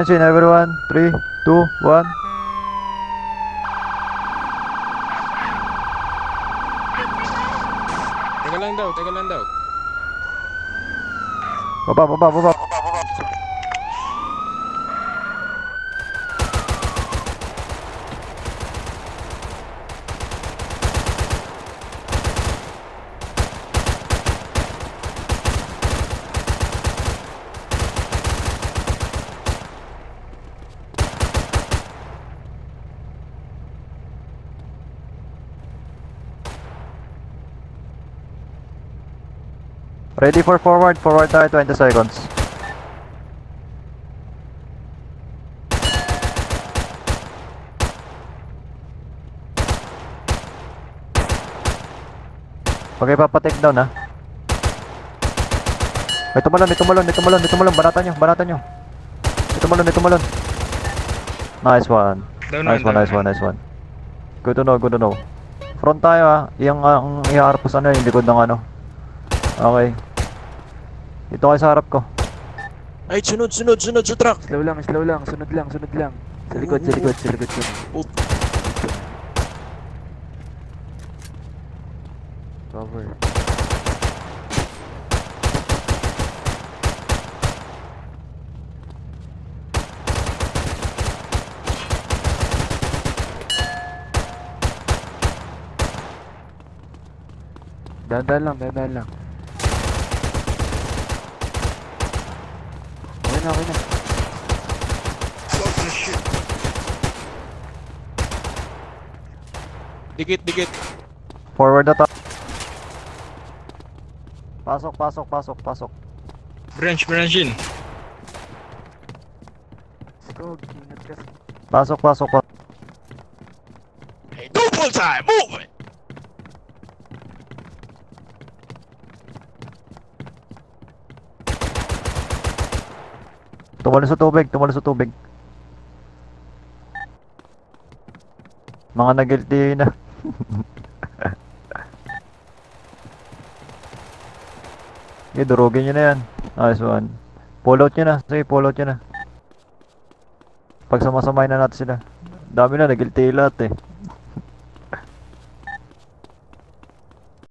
Attention everyone, 3, 2, 1. Teka lang daw, teka lang daw. Baba, baba, baba. Ready for forward, forward tayo 20 seconds. Okay, papa-take down ha. May tumalon, may tumalon, may tumalon, may tumalon. Banatan nyo, banatan nyo. May tumalon, may tumalon. Nice one. Down Nice one, down nice one, nice one. Good to know, good to know. Front tayo ha. Yung ang iharapos ano, yung likod ng ano. Okay. Dito kayo sa harap ko. Ay, sunod sa truck. Slow lang, sunod lang. Sa likod, sa likod, sa likod. Oop. Cover. Dahan lang. Okay na. Fuck the shit. Dikit. Forward na tayo. Pasok. Branch in. Skog, ingat ka. Pasok. Hey, double time, move it! Tumalon sa tubig. Mga nagilty na. Okay, durugin nyo na yan. Nice one. Pull out nyo na. Sige, pull out nyo na. Pag samasamahin na natin sila. Dami na, nagilty lahat eh.